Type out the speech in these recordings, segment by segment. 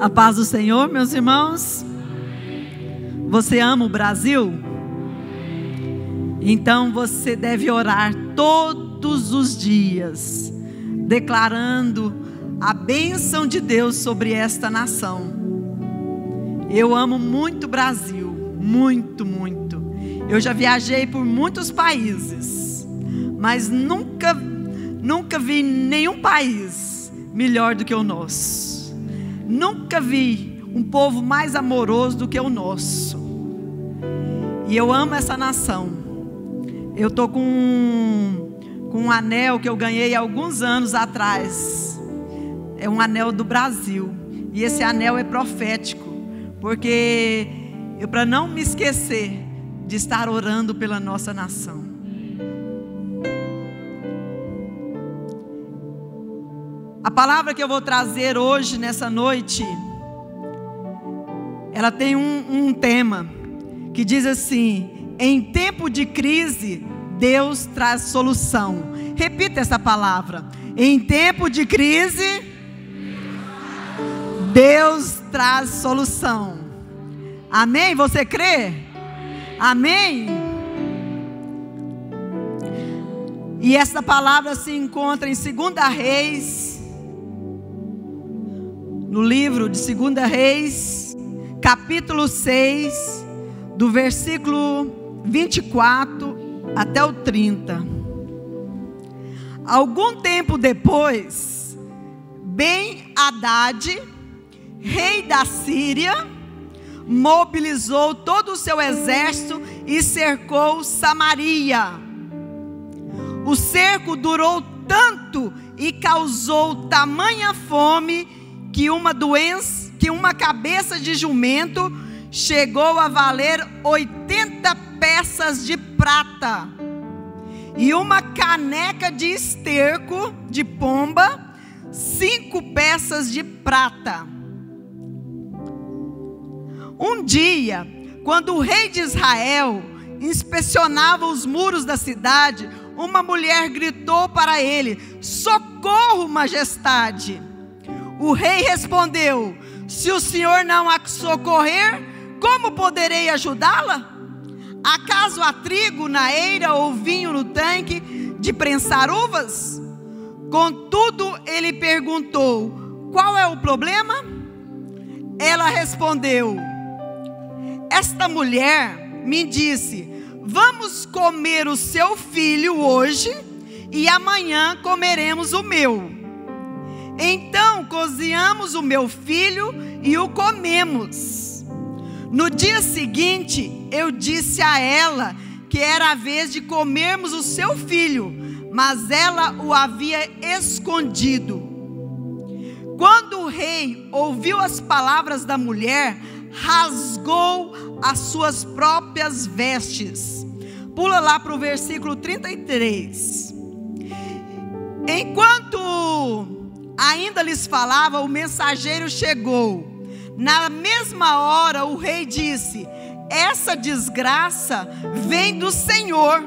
A paz do Senhor, meus irmãos. Você ama o Brasil? Então você deve orar todos os dias, declarando a bênção de Deus sobre esta nação. Eu amo muito o Brasil, muito, muito. Eu já viajei por muitos países, mas nunca vi nenhum país melhor do que o nosso. Nunca vi um povo mais amoroso do que o nosso. E eu amo essa nação. Eu estou com um anel que eu ganhei há alguns anos atrás. É um anel do Brasil. E esse anel é profético, porque para não me esquecer de estar orando pela nossa nação. A palavra que eu vou trazer hoje, nessa noite, ela tem um tema que diz assim: em tempo de crise, Deus traz solução. Repita essa palavra: em tempo de crise, Deus traz solução. Amém? Você crê? Amém? E essa palavra se encontra em 2 Reis, no livro de 2 Reis, capítulo 6, do versículo 24 até o 30. Algum tempo depois, Ben-Hadad, rei da Síria, mobilizou todo o seu exército e cercou Samaria. O cerco durou tanto e causou tamanha fome que uma cabeça de jumento chegou a valer 80 peças de prata, e uma caneca de esterco de pomba 5 peças de prata. Um dia, quando o rei de Israel inspecionava os muros da cidade, uma mulher gritou para ele: socorro, majestade! O rei respondeu: se o senhor não a socorrer, como poderei ajudá-la? Acaso há trigo na eira ou vinho no tanque de prensar uvas? Contudo, ele perguntou: qual é o problema? Ela respondeu: esta mulher me disse: vamos comer o seu filho hoje e amanhã comeremos o meu. Então cozinhamos o meu filho e o comemos. No dia seguinte, eu disse a ela que era a vez de comermos o seu filho, mas ela o havia escondido. Quando o rei ouviu as palavras da mulher, rasgou as suas próprias vestes. Pula lá para o versículo 33. Enquanto ainda lhes falava, o mensageiro chegou. Na mesma hora o rei disse: essa desgraça vem do Senhor,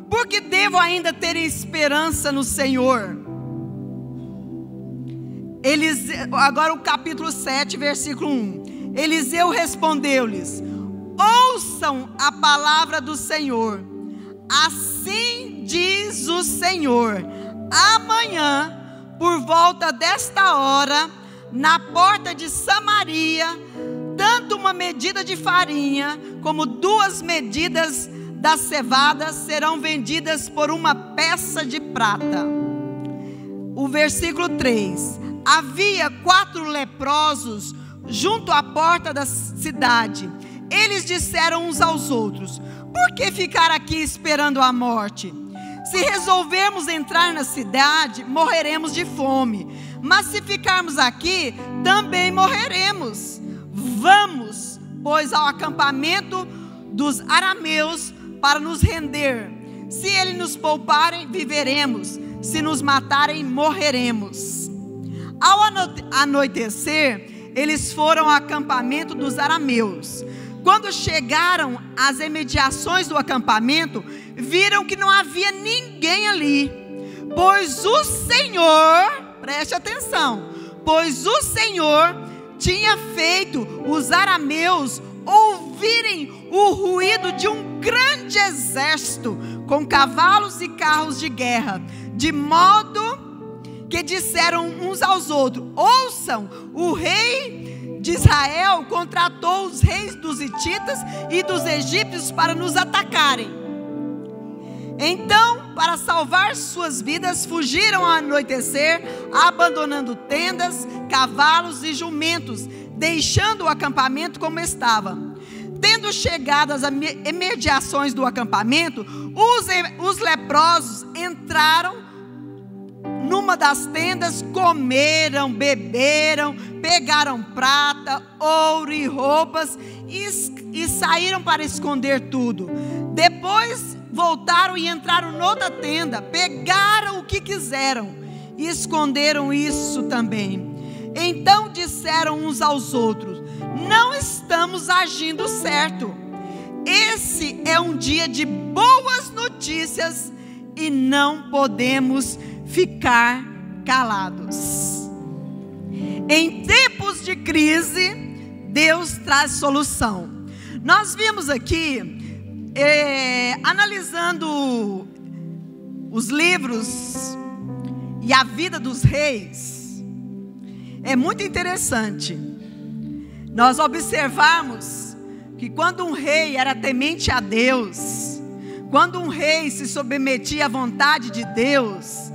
porque devo ainda ter esperança no Senhor. Agora o capítulo 7, versículo 1. Eliseu respondeu-lhes: ouçam a palavra do Senhor. Assim diz o Senhor: amanhã, por volta desta hora, na porta de Samaria, tanto uma medida de farinha como 2 medidas da cevada serão vendidas por uma peça de prata. O versículo 3. Havia 4 leprosos junto à porta da cidade. Eles disseram uns aos outros: por que ficar aqui esperando a morte? Se resolvermos entrar na cidade, morreremos de fome. Mas se ficarmos aqui, também morreremos. Vamos, pois, ao acampamento dos arameus para nos render. Se eles nos pouparem, viveremos. Se nos matarem, morreremos. Ao anoitecer, eles foram ao acampamento dos arameus. Quando chegaram às imediações do acampamento, viram que não havia ninguém ali, pois o Senhor, preste atenção, pois o Senhor tinha feito os arameus ouvirem o ruído de um grande exército com cavalos e carros de guerra, de modo que disseram uns aos outros: ouçam, o rei de Israel contratou os reis dos hititas e dos egípcios para nos atacarem. Então, para salvar suas vidas, fugiram ao anoitecer, abandonando tendas, cavalos e jumentos, deixando o acampamento como estava. Tendo chegado às imediações do acampamento, os leprosos entraram numa das tendas, comeram, beberam, pegaram prata, ouro e roupas e saíram para esconder tudo. Depois voltaram e entraram noutra tenda, pegaram o que quiseram e esconderam isso também. Então disseram uns aos outros: não estamos agindo certo. Esse é um dia de boas notícias e não podemos ficar calados. Em tempos de crise, Deus traz solução. Nós vimos aqui, analisando os livros e a vida dos reis, é muito interessante nós observarmos que quando um rei era temente a Deus, quando um rei se submetia à vontade de Deus,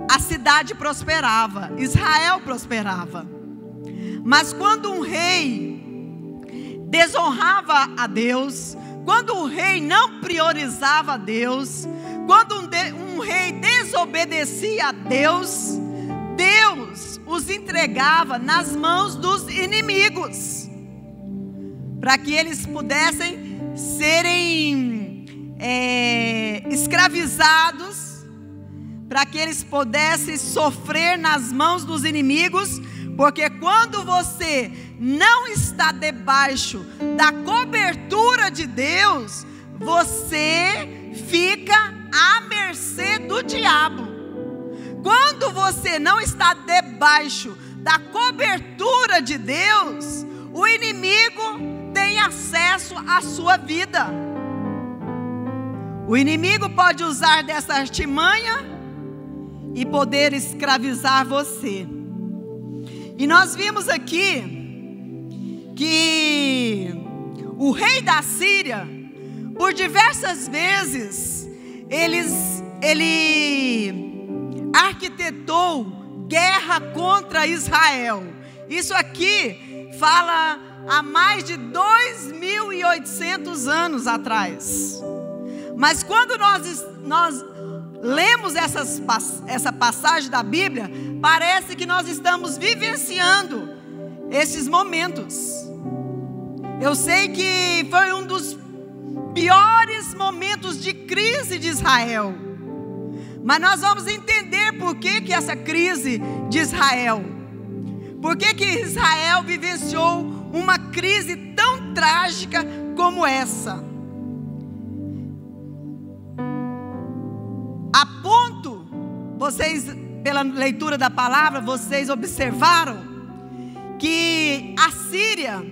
a cidade prosperava, Israel prosperava. Mas quando um rei desonrava a Deus, quando um rei não priorizava a Deus, quando um rei desobedecia a Deus, Deus os entregava nas mãos dos inimigos, para que eles pudessem serem escravizados, para que eles pudessem sofrer nas mãos dos inimigos, porque quando você não está debaixo da cobertura de Deus, você fica à mercê do diabo. Quando você não está debaixo da cobertura de Deus, o inimigo tem acesso à sua vida. O inimigo pode usar dessa artimanha e poder escravizar você. E nós vimos aqui que o rei da Síria, por diversas vezes, ele arquitetou guerra contra Israel. Isso aqui fala há mais de 2.800 anos atrás. Mas quando nós lemos essa passagem da Bíblia, parece que nós estamos vivenciando esses momentos. Eu sei que foi um dos piores momentos de crise de Israel, mas nós vamos entender por que essa crise de Israel, por que Israel vivenciou uma crise tão trágica como essa. A ponto, vocês, pela leitura da palavra, vocês observaram que a Síria,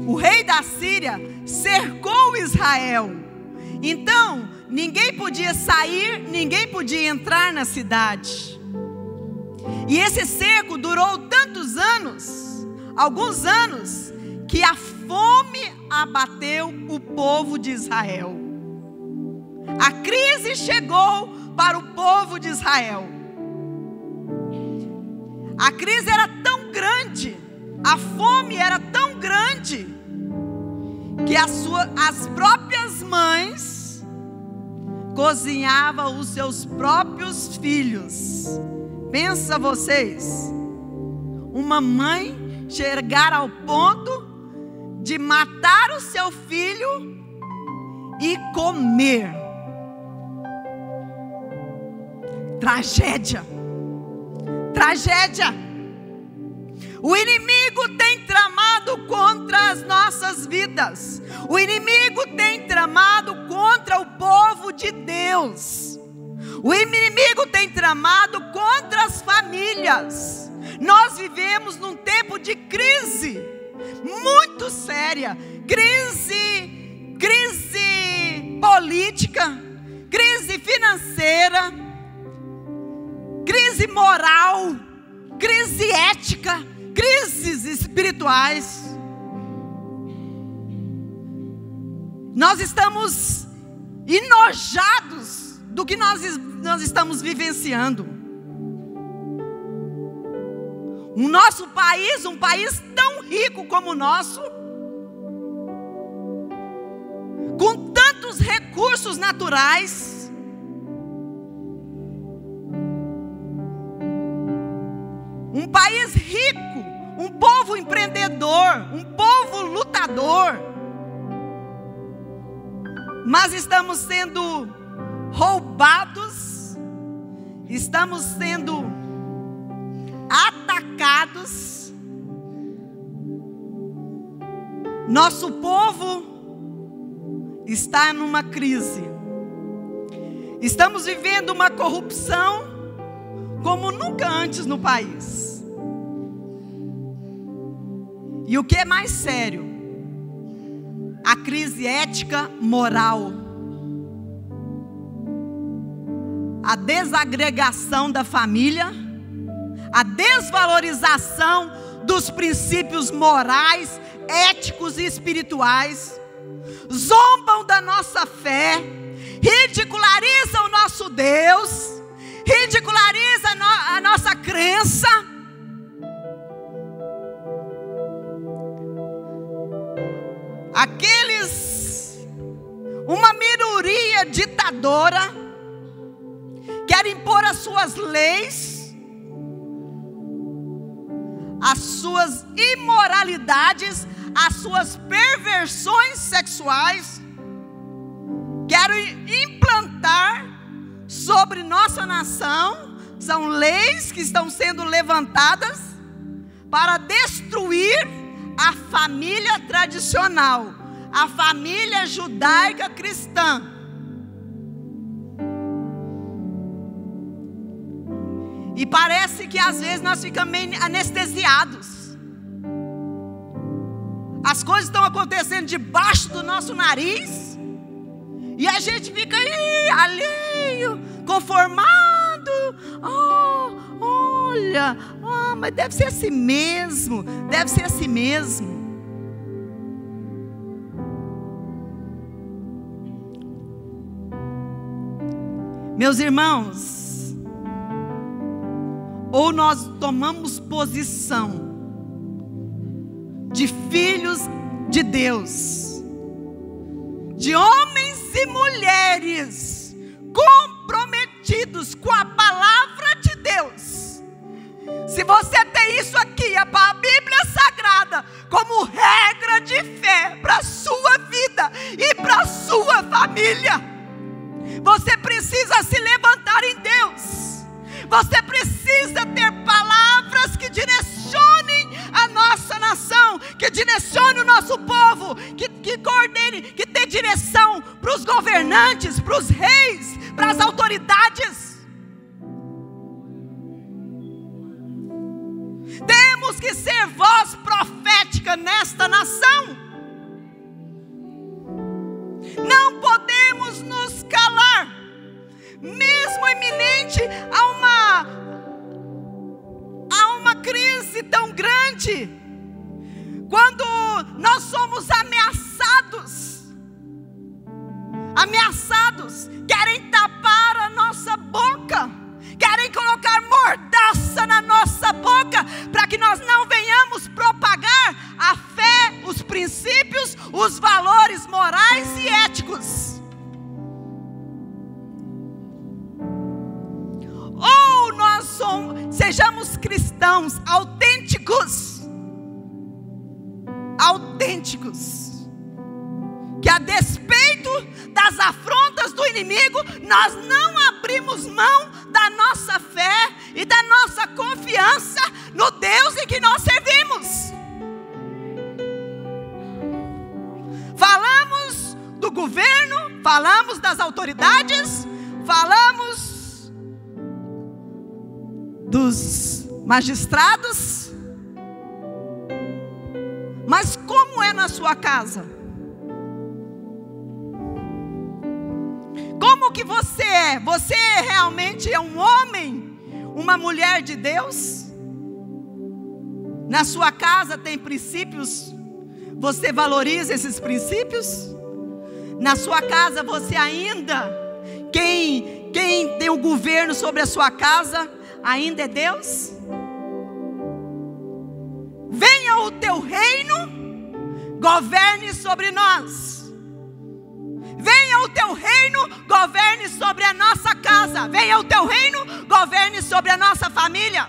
o rei da Síria, cercou Israel. Então, ninguém podia sair, ninguém podia entrar na cidade. E esse cerco durou tantos anos, alguns anos, que a fome abateu o povo de Israel. A crise chegou para o povo de Israel. A crise era tão grande, a fome era tão grande, que as próprias mães cozinhavam os seus próprios filhos. Pensa vocês, uma mãe chegar ao ponto de matar o seu filho e comer. Tragédia, tragédia. O inimigo tem tramado contra as nossas vidas. O inimigo tem tramado contra o povo de Deus. O inimigo tem tramado contra as famílias. Nós vivemos num tempo de crise muito séria, crise política, crise financeira, crise moral, crise ética, crises espirituais. Nós estamos enojados do que nós estamos vivenciando. O nosso país, um país tão rico como o nosso, com tantos recursos naturais, um país rico, um povo empreendedor, um povo lutador, mas estamos sendo roubados, estamos sendo atacados. Nosso povo está numa crise. Estamos vivendo uma corrupção como nunca antes no país. E o que é mais sério? A crise ética moral. A desagregação da família, a desvalorização dos princípios morais, éticos e espirituais, zombam da nossa fé, ridicularizam o nosso Deus, ridicularizam a nossa crença. Uma minoria ditadora, quer impor as suas leis, as suas imoralidades, as suas perversões sexuais, querem implantar sobre nossa nação. São leis que estão sendo levantadas para destruir a família tradicional, a família judaica cristã. E parece que às vezes nós ficamos meio anestesiados. As coisas estão acontecendo debaixo do nosso nariz, e a gente fica aí, alheio, conformado. Olha, mas deve ser assim mesmo, deve ser assim mesmo. Meus irmãos, ou nós tomamos posição de filhos de Deus, de homens e mulheres comprometidos com a palavra de Deus. Se você tem isso aqui, a Bíblia Sagrada, como regra de fé para a sua vida e para a sua família, você precisa se levantar em Deus. Você precisa ter palavras que direcionem a nossa nação, que direcione o nosso povo, que coordene, que dê direção para os governantes, para os reis, para as autoridades. Temos que ser voz profética nesta nação. Não podemos nos calar, mesmo iminente a uma crise tão grande. Quando nós somos ameaçados, querem tapar a nossa boca, querem colocar mordaça na nossa boca, para que nós não venhamos propagar a fé, os princípios, os valores morais e éticos. Ou nós sejamos cristãos autênticos, que a despeito das afrontas do inimigo, nós não abrimos mão da nossa fé e da nossa confiança no Deus em que nós servimos. Falamos do governo, falamos das autoridades, falamos dos magistrados. Mas como é na sua casa? Como que você é? Você realmente é um homem, uma mulher de Deus? Na sua casa tem princípios? Você valoriza esses princípios? Na sua casa você ainda, quem tem o governo sobre a sua casa, ainda é Deus? Venha o teu reino, governe sobre nós. Venha o teu reino, governe sobre a nossa casa. Venha o teu reino, governe sobre a nossa família.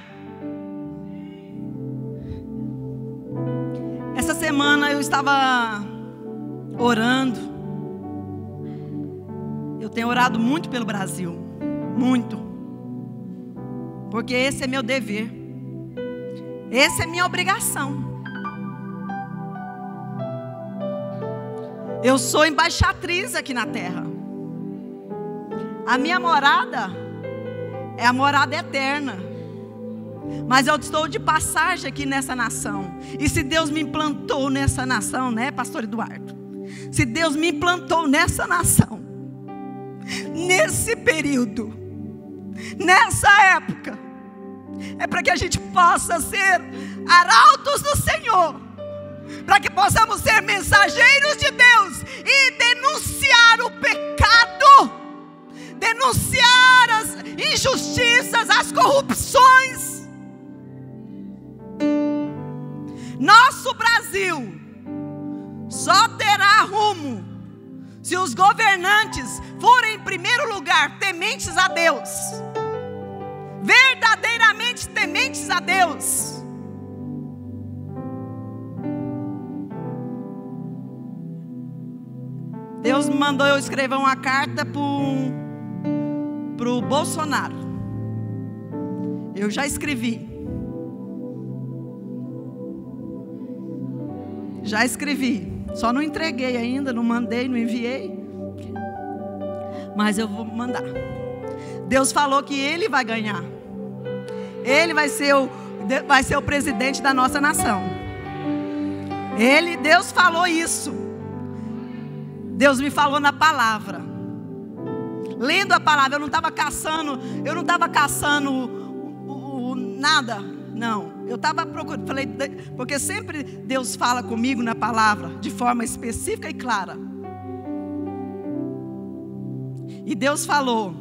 Essa semana eu estava orando. Eu tenho orado muito pelo Brasil. Muito. Porque esse é meu dever. Essa é minha obrigação. Eu sou embaixatriz aqui na terra. A minha morada é a morada eterna. Mas eu estou de passagem aqui nessa nação. E se Deus me implantou nessa nação, né, pastor Eduardo? Se Deus me implantou nessa nação, nesse período, nessa época, é para que a gente possa ser arautos do Senhor, para que possamos ser mensageiros de Deus e denunciar o pecado, denunciar as injustiças, as corrupções. Nosso Brasil só terá rumo se os governantes forem, em primeiro lugar, tementes a Deus, verdadeiramente tementes a Deus. Deus me mandou eu escrever uma carta para o Bolsonaro. Eu já escrevi. Já escrevi. Só não entreguei ainda, não mandei, não enviei. Mas eu vou mandar. Deus falou que ele vai ganhar. Ele vai ser o presidente da nossa nação. Deus falou isso. Deus me falou na palavra. Lendo a palavra, eu não estava caçando nada, não. Eu estava procurando, falei, porque sempre Deus fala comigo na palavra, de forma específica e clara. E Deus falou,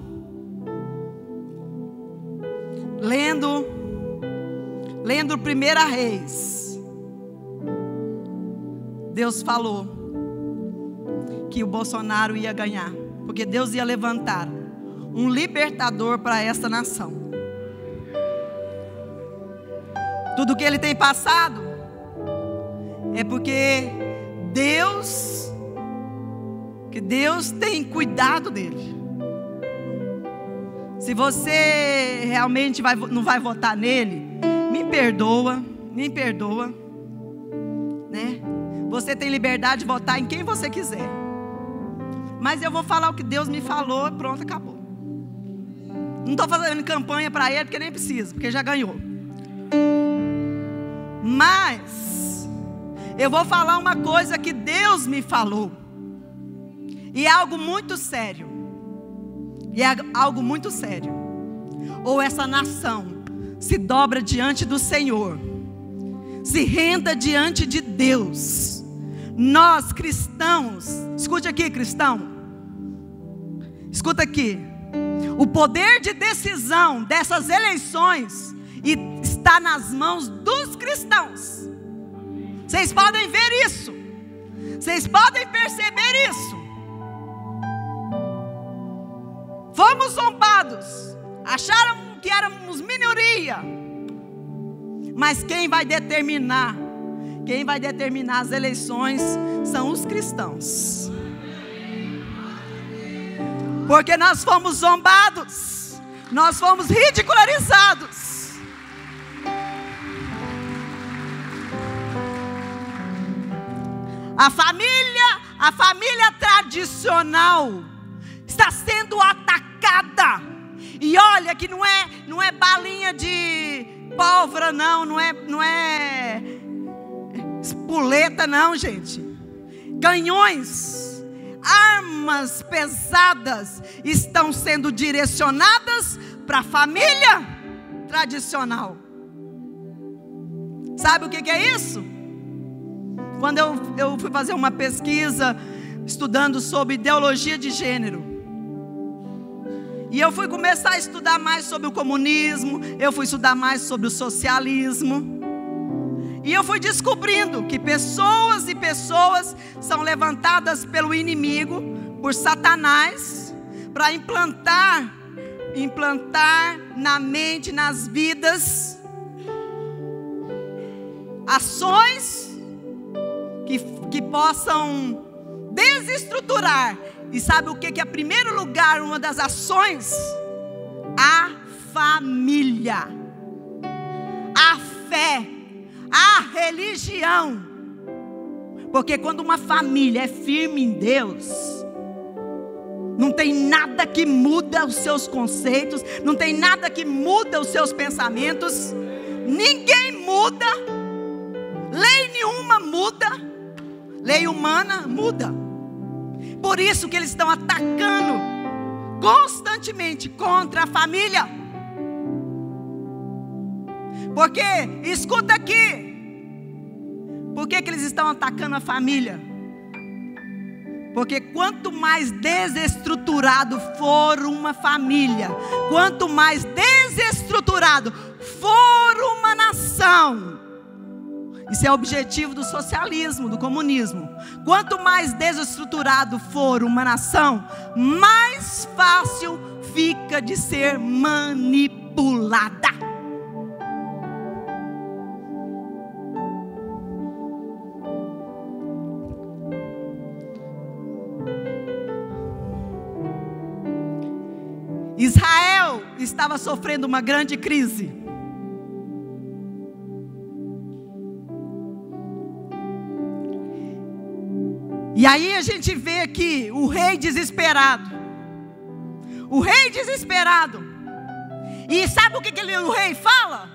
lendo 1 Reis, Deus falou que o Bolsonaro ia ganhar, porque Deus ia levantar um libertador para essa nação. Tudo que ele tem passado é porque Deus tem cuidado dele. Se você realmente não vai votar nele, me perdoa, né? Você tem liberdade de votar em quem você quiser. Mas eu vou falar o que Deus me falou, pronto, acabou. Não estou fazendo campanha para ele, porque nem precisa, porque já ganhou. Mas eu vou falar uma coisa que Deus me falou. E é algo muito sério. Ou essa nação se dobra diante do Senhor, se renda diante de Deus. Nós cristãos, escute aqui, cristão. Escuta aqui. O poder de decisão dessas eleições está nas mãos dos cristãos. Vocês podem ver isso. Vocês podem perceber isso. Fomos zombados. Acharam que éramos minoria. Mas quem vai determinar as eleições são os cristãos. Porque nós fomos zombados, nós fomos ridicularizados. A família tradicional está sendo atacada. E olha que não é balinha de pólvora não é espoleta não, gente. Canhões, armas pesadas estão sendo direcionadas para a família tradicional. Sabe o que é isso? Quando eu fui fazer uma pesquisa estudando sobre ideologia de gênero, e eu fui começar a estudar mais sobre o comunismo, eu fui estudar mais sobre o socialismo, e eu fui descobrindo que pessoas e pessoas são levantadas pelo inimigo, por Satanás, para implantar na mente, nas vidas, ações que possam desestruturar. E sabe o que é, em primeiro lugar, uma das ações? A família, a fé, a religião. Porque quando uma família é firme em Deus, não tem nada que muda os seus conceitos, não tem nada que muda os seus pensamentos, ninguém muda, lei nenhuma muda, lei humana muda. Por isso que eles estão atacando constantemente contra a família. Porque, escuta aqui, por que eles estão atacando a família? Porque quanto mais desestruturado for uma família, quanto mais desestruturado for uma nação, isso é o objetivo do socialismo, do comunismo. Quanto mais desestruturado for uma nação, mais fácil fica de ser manipulada. Israel estava sofrendo uma grande crise. E aí a gente vê aqui o rei desesperado. O rei desesperado. E sabe o que o rei fala?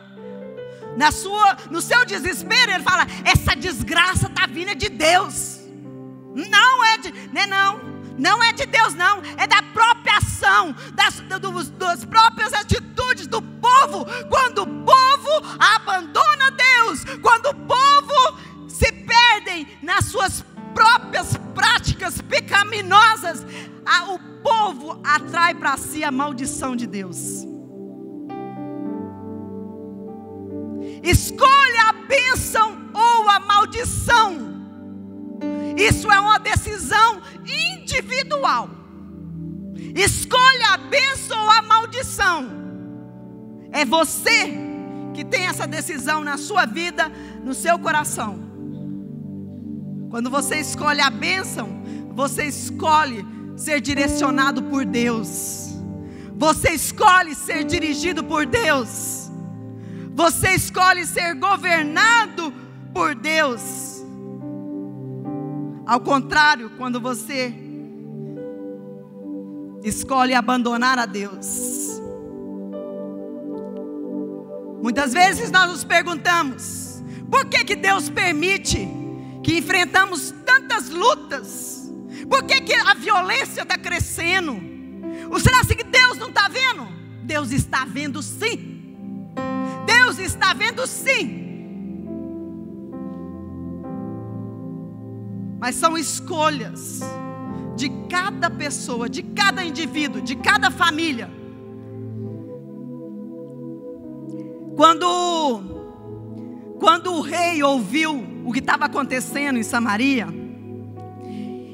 No seu desespero ele fala: essa desgraça está vindo de Deus. Não é de Deus não. É da própria ação, das próprias atitudes do povo. Quando o povo abandona Deus, quando o povo se perdem nas suas próprias práticas pecaminosas, o povo atrai para si a maldição de Deus. Escolha a bênção ou a maldição. Isso é uma decisão individual. Escolha a bênção ou a maldição. É você que tem essa decisão na sua vida, no seu coração. Quando você escolhe a bênção, você escolhe ser direcionado por Deus. Você escolhe ser dirigido por Deus. Você escolhe ser governado por Deus. Ao contrário, quando você escolhe abandonar a Deus. Muitas vezes nós nos perguntamos: por que Deus permite que enfrentamos tantas lutas? Por que a violência está crescendo? Ou será que Deus não está vendo? Deus está vendo sim. Deus está vendo sim. Mas são escolhas de cada pessoa, de cada indivíduo, de cada família. Quando o rei ouviu o que estava acontecendo em Samaria,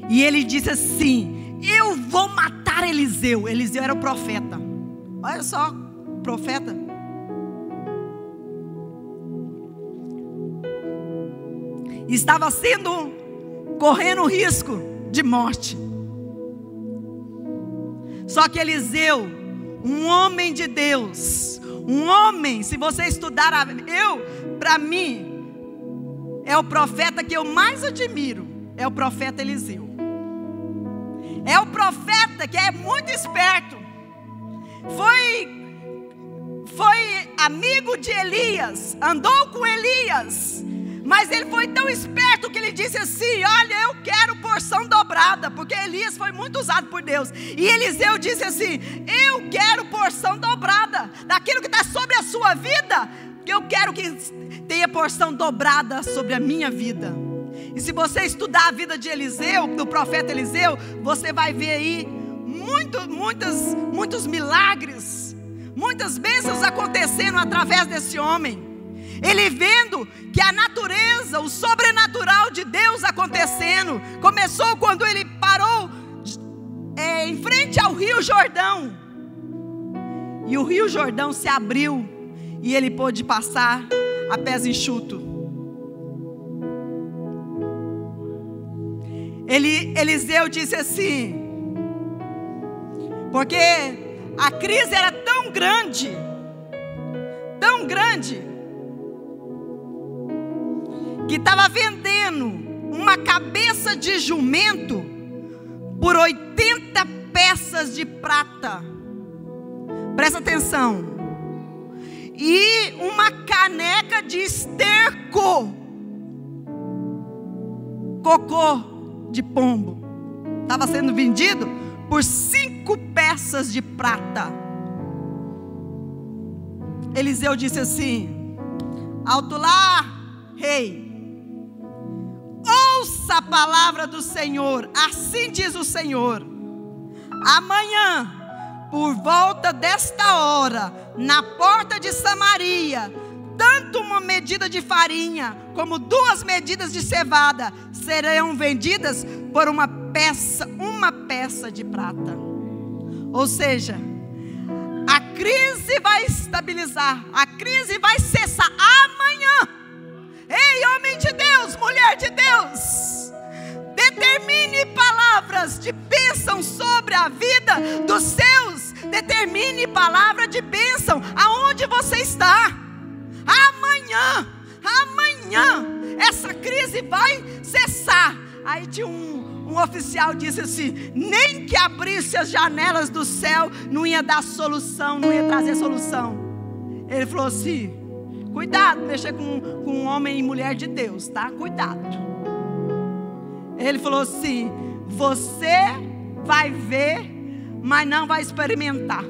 e ele disse assim: eu vou matar Eliseu. Eliseu era o profeta. Olha só, profeta. Estava correndo risco de morte. Só que Eliseu, um homem de Deus, um homem, se você estudar, para mim, é o profeta que eu mais admiro, é o profeta Eliseu. É o profeta que é muito esperto. foi amigo de Elias, andou com Elias, mas ele foi tão esperto que ele disse assim: olha, eu quero porção dobrada, porque Elias foi muito usado por Deus. E Eliseu disse assim: eu quero porção dobrada daquilo que está sobre a sua vida, que eu quero que tenha porção dobrada sobre a minha vida. E se você estudar a vida de Eliseu, do profeta Eliseu, você vai ver aí muitos milagres, muitas bênçãos acontecendo através desse homem. Ele vendo que a natureza, o sobrenatural de Deus acontecendo, começou quando ele parou em frente ao Rio Jordão. E o Rio Jordão se abriu e ele pôde passar a pés enxutos. Eliseu disse assim, porque a crise era tão grande, que estava vendendo uma cabeça de jumento por 80 peças de prata. Presta atenção. E uma caneca de esterco, cocô de pombo, estava sendo vendido por 5 peças de prata. Eliseu disse assim: alto lá, rei, ouça a palavra do Senhor. Assim diz o Senhor: amanhã, por volta desta hora, na porta de Samaria, tanto uma medida de farinha como 2 medidas de cevada serão vendidas por uma peça de prata. Ou seja, a crise vai estabilizar, a crise vai cessar amanhã. Ei, homem de Deus, mulher de Deus, determine palavras de bênção sobre a vida dos seus. Determine palavra de bênção aonde você está. Amanhã essa crise vai cessar. Aí tinha um oficial disse assim: nem que abrisse as janelas do céu não ia dar solução, não ia trazer solução. Ele falou assim: cuidado, mexer com homem e mulher de Deus, tá? Cuidado. Ele falou assim: você vai ver, mas não vai experimentar.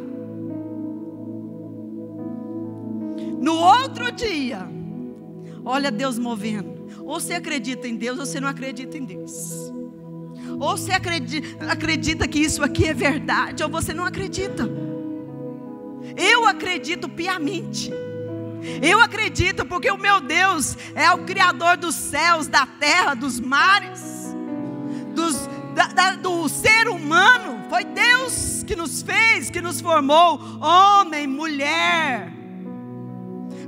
No outro dia, olha Deus movendo. Ou você acredita em Deus, ou você não acredita em Deus. Ou você acredita que isso aqui é verdade, ou você não acredita. Eu acredito piamente. Eu acredito porque o meu Deus é o Criador dos céus, da terra, dos mares, do ser humano. Foi Deus que nos fez, que nos formou, homem, mulher.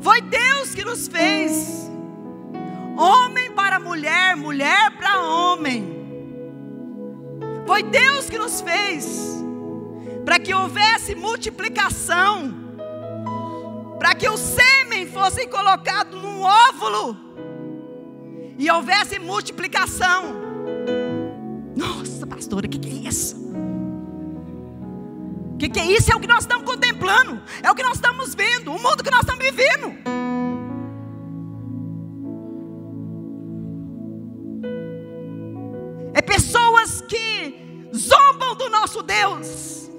Foi Deus que nos fez, homem para mulher, mulher para homem. Foi Deus que nos fez, para que houvesse multiplicação, para que o sêmen fosse colocado num óvulo e houvesse multiplicação. Nossa, pastora, o que é isso? O que é isso? É o que nós estamos contemplando, é o que nós estamos vendo, o mundo que nós estamos vivendo. É pessoas que zombam do nosso Deus,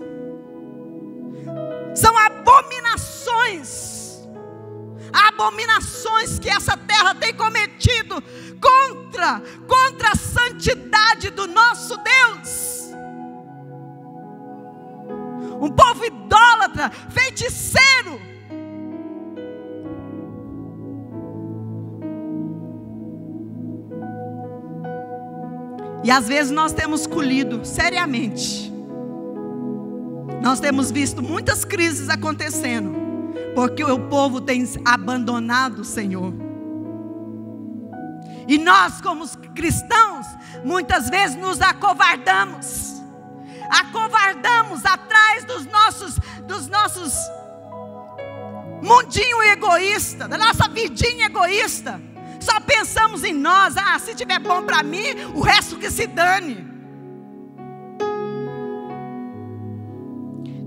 são abominações que essa terra tem cometido contra a santidade do nosso Deus. Um povo idólatra, feiticeiro. E às vezes nós temos colhido seriamente. Nós temos visto muitas crises acontecendo, porque o povo tem abandonado o Senhor. E nós, como cristãos, muitas vezes nos acovardamos atrás dos nossos mundinho egoísta, da nossa vidinha egoísta. Só pensamos em nós. Se tiver bom para mim, o resto que se dane.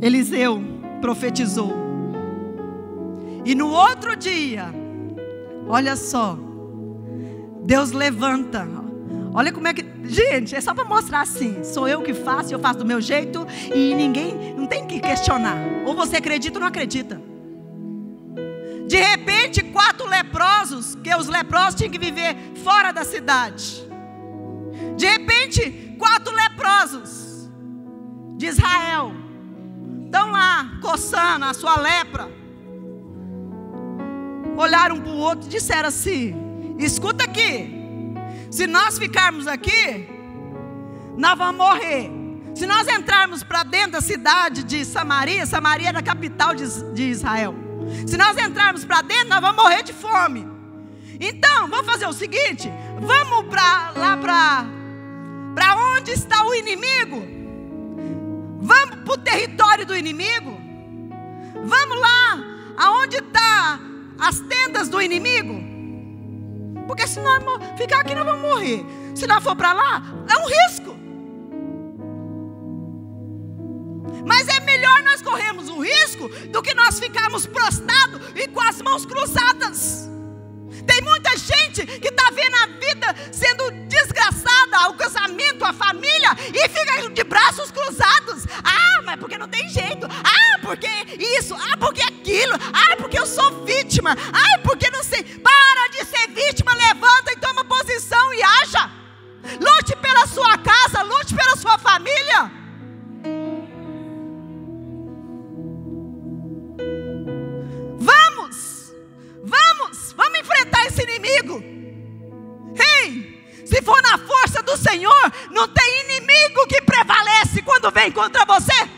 Eliseu profetizou: E no outro dia, olha só, Deus levanta. Olha como é que... Gente, é só para mostrar assim. Sou eu que faço, eu faço do meu jeito. E ninguém, não tem que questionar. Ou você acredita ou não acredita. De repente, 4 leprosos, que os leprosos tinham que viver fora da cidade. De repente, 4 leprosos de Israel estão lá, coçando a sua lepra. Olharam um para o outro e disseram assim: escuta aqui, se nós ficarmos aqui, nós vamos morrer. Se nós entrarmos para dentro da cidade de Samaria, Samaria era a capital de Israel. Se nós entrarmos para dentro, nós vamos morrer de fome. Então, vamos fazer o seguinte: vamos para onde está o inimigo. Vamos para o território do inimigo. Vamos lá, aonde está as tendas do inimigo. Porque se nós ficar aqui, nós vamos morrer. Se nós for para lá, é um risco. Mas é melhor nós corrermos o risco do que nós ficarmos prostrados e com as mãos cruzadas. Tem muita gente que está vendo a vida sendo desgraçada, o casamento, a família, e fica de braços cruzados. Ah, mas porque não tem jeito. Ah, porque isso. Ah, porque aquilo. Ah, porque eu sou vítima. Ah, porque não sei. Para de ser vítima, levanta e toma posição e haja. Lute pela sua casa, lute pela sua família. Vamos enfrentar esse inimigo. Ei, se for na força do Senhor, não tem inimigo que prevalece quando vem contra você.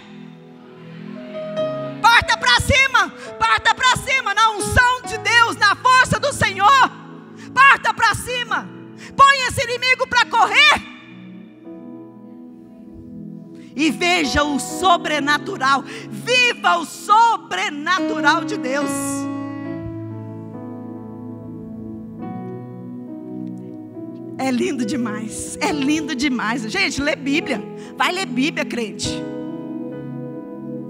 Parta para cima, na unção de Deus, na força do Senhor. Parta para cima, põe esse inimigo para correr. E veja o sobrenatural, viva o sobrenatural de Deus. É lindo demais, é lindo demais. Gente, lê Bíblia, vai ler Bíblia, crente.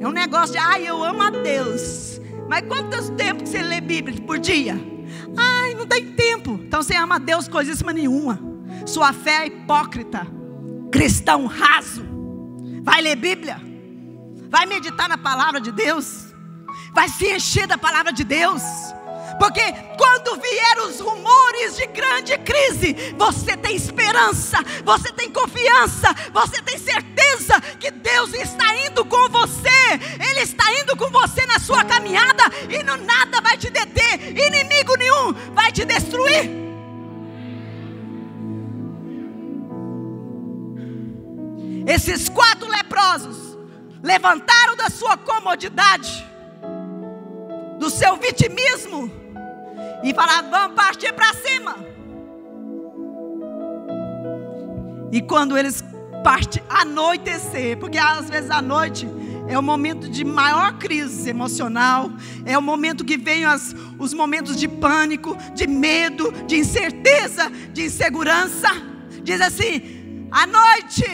É um negócio de, eu amo a Deus. Mas quantos tempos que você lê Bíblia por dia? Não tem tempo. Então você ama a Deus coisíssima nenhuma. Sua fé é hipócrita, cristão raso. Vai ler Bíblia, vai meditar na palavra de Deus, vai se encher da palavra de Deus. Porque quando vier os rumores de grande crise, você tem esperança, você tem confiança, você tem certeza que Deus está indo com você. Ele está indo com você na sua caminhada e nada vai te deter, inimigo nenhum vai te destruir. Esses 4 leprosos levantaram da sua comodidade, do seu vitimismo, e falaram: vamos partir para cima. E quando eles partem, anoitecer, porque às vezes à noite é o momento de maior crise emocional, é o momento que vem os momentos de pânico, de medo, de incerteza, de insegurança. Diz assim: à noite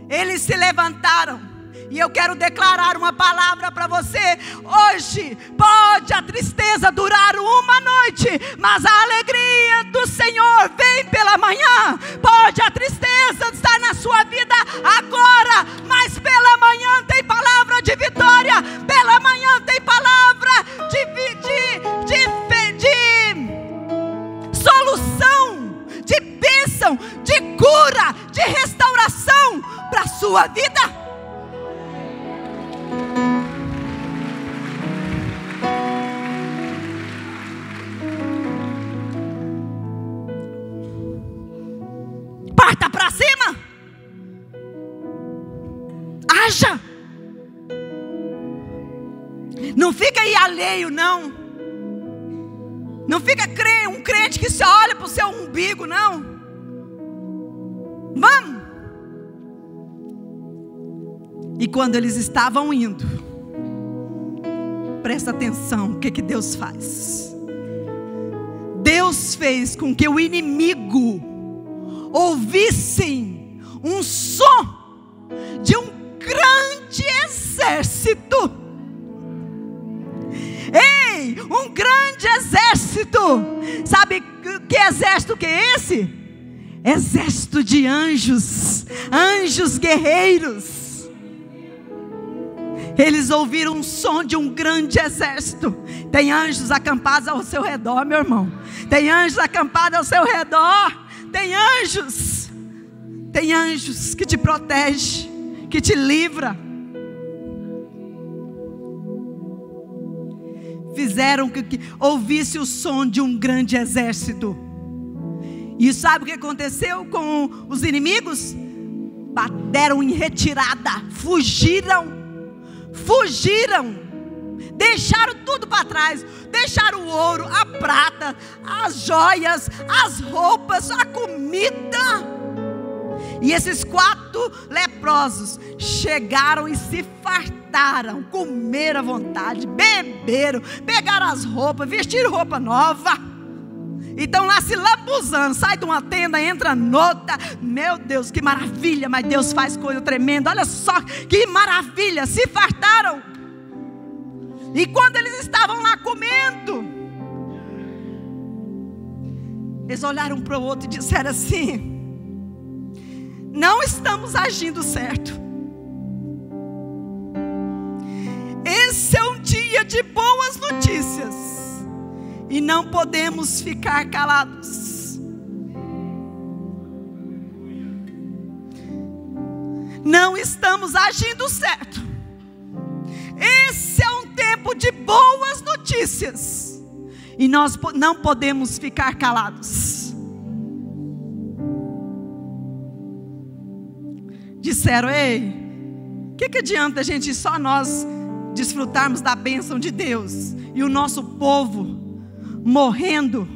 eles se levantaram. E eu quero declarar uma palavra para você. Hoje pode a tristeza durar uma noite, mas a alegria do Senhor vem pela manhã. Pode a tristeza estar na sua vida agora, mas pela manhã tem palavra de vitória. Pela manhã tem palavra de solução, de bênção, de cura, de restauração para a sua vida. Parta para cima. Haja. Não fica aí alheio, não. Não fica um crente que só olha para o seu umbigo, não. Vamos. E quando eles estavam indo, presta atenção, o que Deus faz? Deus fez com que o inimigo ouvissem um som de um grande exército. Ei, um grande exército. Sabe que exército que é esse? Exército de anjos, anjos guerreiros. Eles ouviram um som de um grande exército. Tem anjos acampados ao seu redor, meu irmão. Tem anjos acampados ao seu redor. Tem anjos. Tem anjos que te protegem, que te livra. Fizeram que ouvisse o som de um grande exército. E sabe o que aconteceu com os inimigos? Bateram em retirada, fugiram, deixaram tudo para trás, deixaram o ouro, a prata, as joias, as roupas, a comida. E esses 4 leprosos chegaram e se fartaram, comeram à vontade, beberam, pegaram as roupas, vestiram roupa nova. E estão lá se lambuzando, sai de uma tenda, entra noutra. Meu Deus, que maravilha, mas Deus faz coisa tremenda. Olha só que maravilha, se fartaram. E quando eles estavam lá comendo, eles olharam para o outro e disseram assim: não estamos agindo certo. Esse é um dia de boas notícias e não podemos ficar calados. Não estamos agindo certo. Esse é um tempo de boas notícias e nós não podemos ficar calados. Disseram: ei, o que adianta a gente só nós desfrutarmos da bênção de Deus e o nosso povo morrendo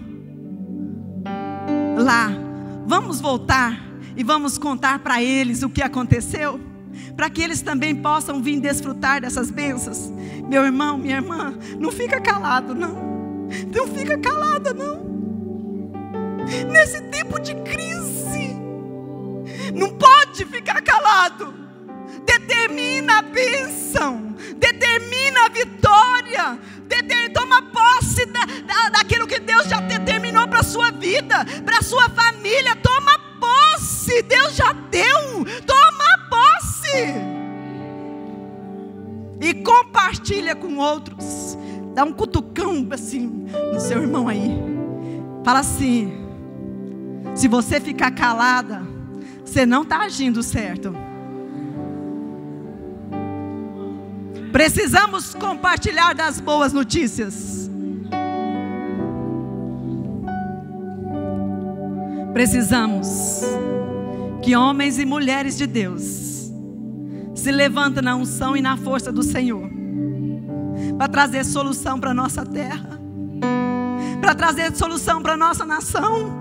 lá? Vamos voltar e vamos contar para eles o que aconteceu, para que eles também possam vir desfrutar dessas bênçãos. Meu irmão, minha irmã, não fica calado não, não fica calada não. Nesse tempo de crise, não pode ficar calado. Determina a bênção, determina a vitória, toma posse daquilo que Deus já determinou para a sua vida, para a sua família. Toma posse, Deus já deu, toma posse. E compartilha com outros. Dá um cutucão assim no seu irmão aí. Fala assim: se você ficar calada, você não está agindo certo. Precisamos compartilhar das boas notícias. Precisamos que homens e mulheres de Deus se levantem na unção e na força do Senhor, para trazer solução para a nossa terra, para trazer solução para a nossa nação.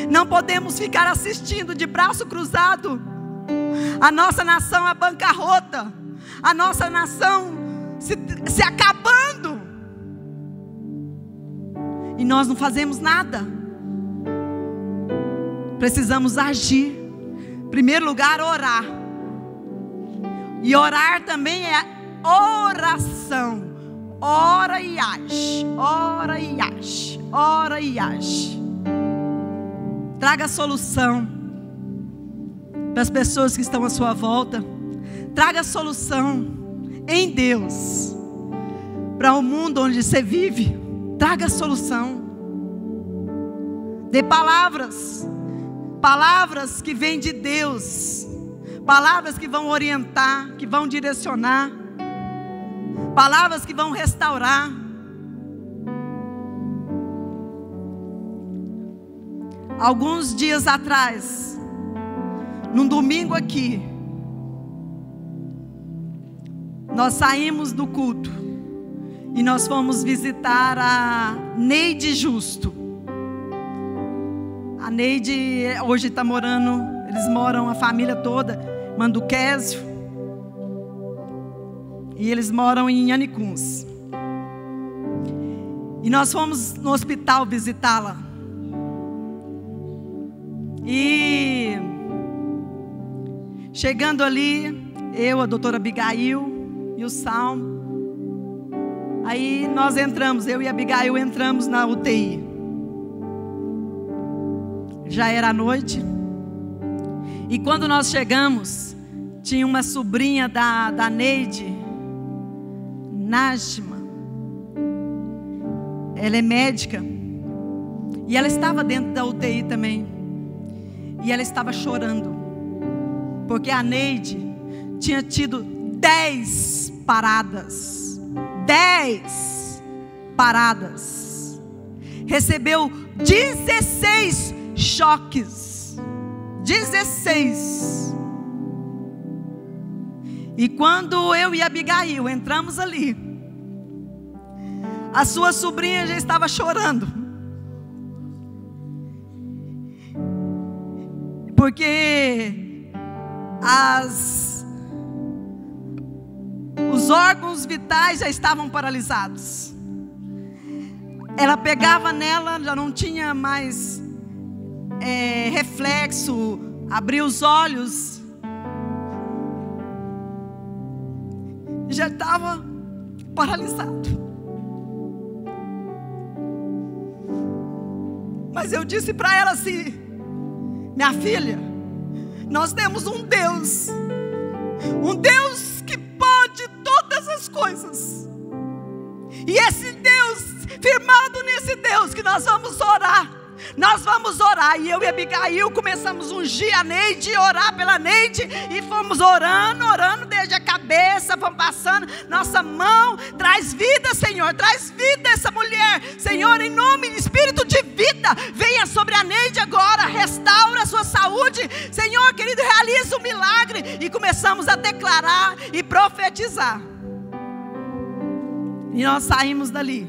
Não podemos ficar assistindo de braço cruzado a nossa nação à bancarrota, a nossa nação se acabando, e nós não fazemos nada. Precisamos agir. Em primeiro lugar, orar. E orar também é oração. Ora e age, ora e age, ora e age. Traga solução para as pessoas que estão à sua volta. Traga solução em Deus para o mundo onde você vive. Traga solução. Dê palavras, palavras que vêm de Deus, palavras que vão orientar, que vão direcionar, palavras que vão restaurar. Alguns dias atrás, num domingo aqui, nós saímos do culto e nós fomos visitar a Neide Justo. A Neide hoje está morando, eles moram a família toda, Manduquésio, e eles moram em Anicuns. E nós fomos no hospital visitá-la. E chegando ali, eu, a doutora Abigail e o Salmo, Aí nós entramos, eu e a Abigail entramos na UTI. Já era noite. E quando nós chegamos, tinha uma sobrinha da Neide, Najma. Ela é médica. E ela estava dentro da UTI também. E ela estava chorando. Porque a Neide tinha tido 10 paradas. 10 paradas. Recebeu 16 choques. 16. E quando eu e a Abigail entramos ali, a sua sobrinha já estava chorando. Porque os órgãos vitais já estavam paralisados. Ela pegava nela, já não tinha mais reflexo, abria os olhos, já estava paralisado. Mas eu disse para ela assim: minha filha, nós temos um Deus que pode todas as coisas. E esse Deus, firmado nesse Deus que nós vamos orar. Nós vamos orar. E eu e a Abigail começamos a ungir a Neide, orar pela Neide. E fomos orando desde a cabeça, vamos passando. Nossa mão, traz vida, Senhor. Traz vida a essa mulher, Senhor, em nome do Espírito de vida. Venha sobre a Neide agora, restaura a sua saúde, Senhor querido, realiza um milagre. E começamos a declarar e profetizar. E nós saímos dali.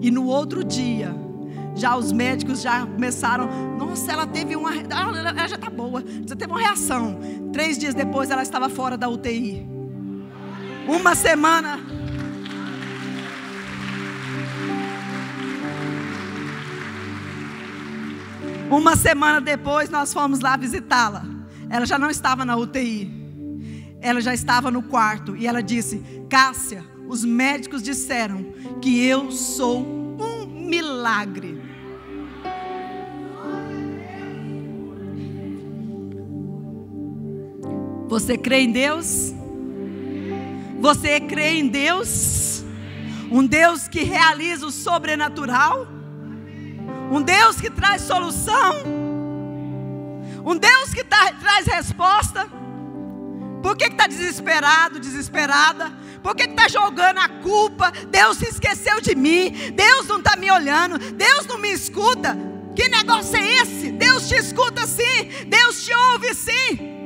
E no outro dia, já os médicos já começaram: nossa, ela já está boa, já teve uma reação. 3 dias depois ela estava fora da UTI. Uma semana depois nós fomos lá visitá-la. Ela já não estava na UTI, ela já estava no quarto. E ela disse: Cássia, os médicos disseram que eu sou um milagre. Você crê em Deus? Você crê em Deus? Um Deus que realiza o sobrenatural? Um Deus que traz solução? Um Deus que traz resposta? Por que está desesperado, desesperada? Por que está jogando a culpa? Deus se esqueceu de mim. Deus não está me olhando. Deus não me escuta. Que negócio é esse? Deus te escuta sim. Deus te ouve sim.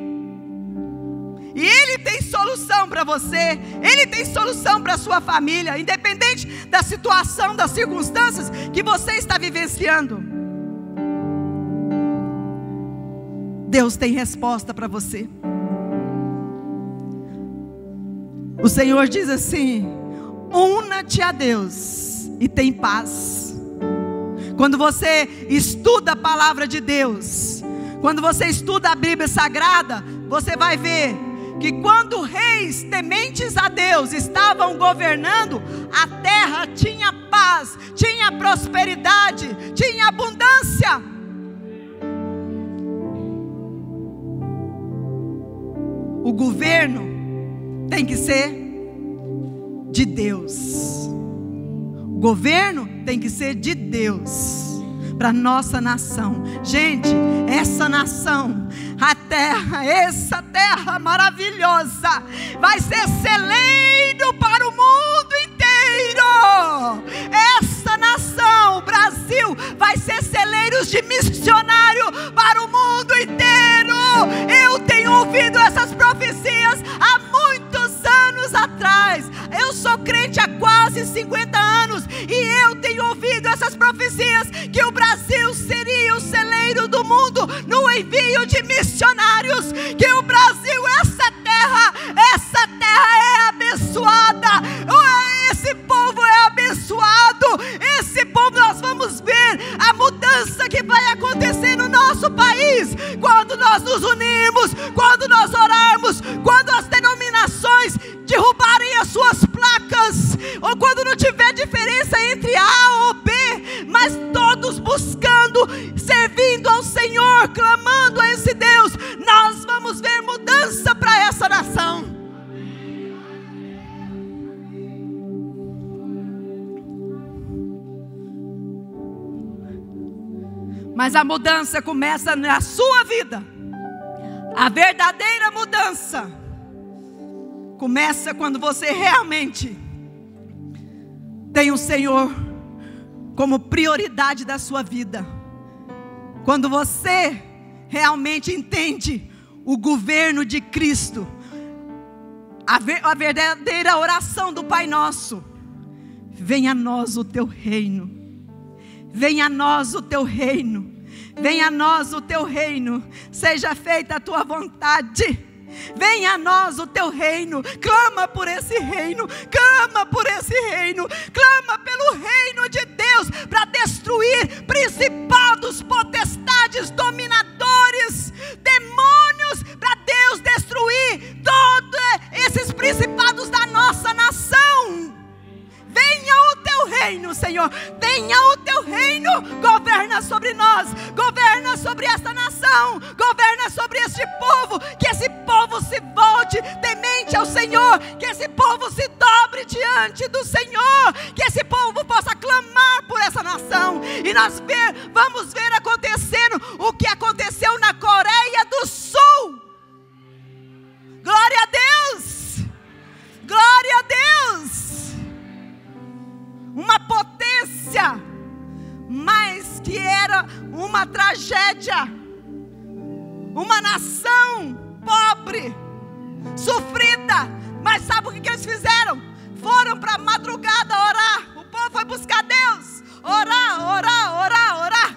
E Ele tem solução para você. Ele tem solução para a sua família, independente da situação, das circunstâncias que você está vivenciando. Deus tem resposta para você. O Senhor diz assim: una-te a Deus e tem paz. Quando você estuda a palavra de Deus, quando você estuda a Bíblia Sagrada, você vai ver que quando reis tementes a Deus estavam governando, a terra tinha paz, tinha prosperidade, tinha abundância. O governo tem que ser de Deus. O governo tem que ser de Deus para nossa nação. Gente, essa nação, a terra, essa terra maravilhosa, vai ser celeiro para o mundo inteiro. Essa nação, o Brasil, vai ser celeiros de missionário para o mundo inteiro. Eu tenho ouvido essas profecias há muitos anos atrás. Eu sou crente há quase 50 anos e eu tenho ouvido essas profecias que o Brasil seria o celeiro do mundo no envio de missionários, que o Brasil, essa terra é abençoada. Esse povo é abençoado. Esse povo, nós vamos ver a mudança que vai acontecer no nosso país quando nós nos unirmos, quando nós orarmos, quando as denominações derrubarem as suas placas, ou quando Senhor, clamando a esse Deus, nós vamos ver mudança para essa nação. Mas a mudança começa na sua vida. A verdadeira mudança começa quando você realmente tem o Senhor como prioridade da sua vida. Quando você realmente entende o governo de Cristo. A verdadeira oração do Pai Nosso: venha a nós o teu reino. Venha a nós o teu reino. Venha a nós o teu reino. Seja feita a tua vontade. Venha a nós o teu reino. Clama por esse reino. Clama por esse reino. Clama pelo reino de Deus, para destruir principados, potestades, dominadores, demônios, para Deus destruir todos esses principados da nossa nação. Venha o teu reino, Senhor. Venha o teu reino. Governa sobre nós. Governa sobre esta nação. Governa sobre este povo. Que esse povo se volte temente ao Senhor. Que esse povo se dobre diante do Senhor. Que esse povo possa clamar por essa nação. E nós vamos ver acontecendo o que aconteceu na Coreia do Sul. Glória a Deus. Glória a Deus. Uma potência, mas que era uma tragédia. Uma nação pobre, sofrida. Mas sabe o que eles fizeram? Foram para a madrugada orar. O povo foi buscar Deus. Orar, orar, orar, orar.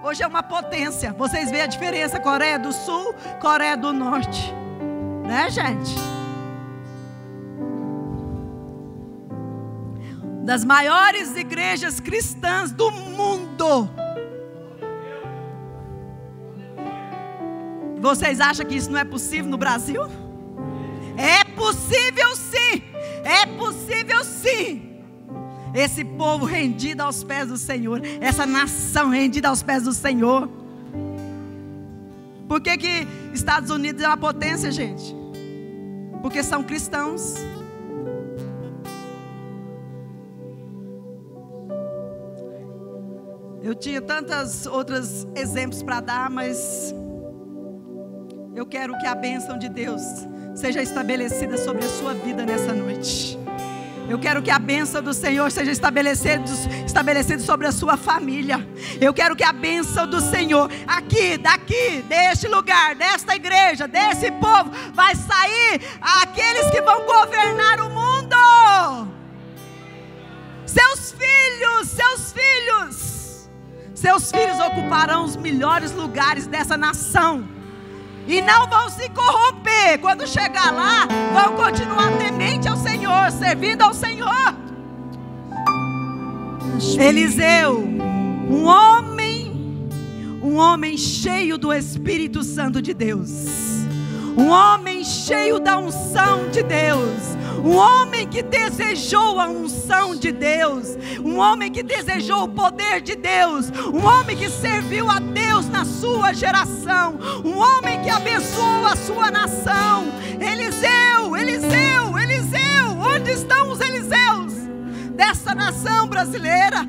Hoje é uma potência. Vocês veem a diferença? Coreia do Sul, Coreia do Norte. Né, gente? Das maiores igrejas cristãs do mundo. Vocês acham que isso não é possível no Brasil? É possível sim. É possível sim. Esse povo rendido aos pés do Senhor. Essa nação rendida aos pés do Senhor. Por que Estados Unidos é uma potência, gente? Porque são cristãos. Eu tinha tantos outros exemplos para dar, mas eu quero que a bênção de Deus seja estabelecida sobre a sua vida nessa noite. Eu quero que a bênção do Senhor seja estabelecida sobre a sua família. Eu quero que a bênção do Senhor, aqui, daqui, deste lugar, desta igreja, desse povo, vai sair aqueles que vão governar o mundo. Seus filhos ocuparão os melhores lugares dessa nação. E não vão se corromper. Quando chegar lá, vão continuar temente ao Senhor, servindo ao Senhor. Eliseu, um homem cheio do Espírito Santo de Deus. Um homem cheio da unção de Deus. Um homem que desejou a unção de Deus. Um homem que desejou o poder de Deus. Um homem que serviu a Deus na sua geração. Um homem que abençoou a sua nação. Eliseu, Eliseu, Eliseu. Onde estão os Eliseus dessa nação brasileira?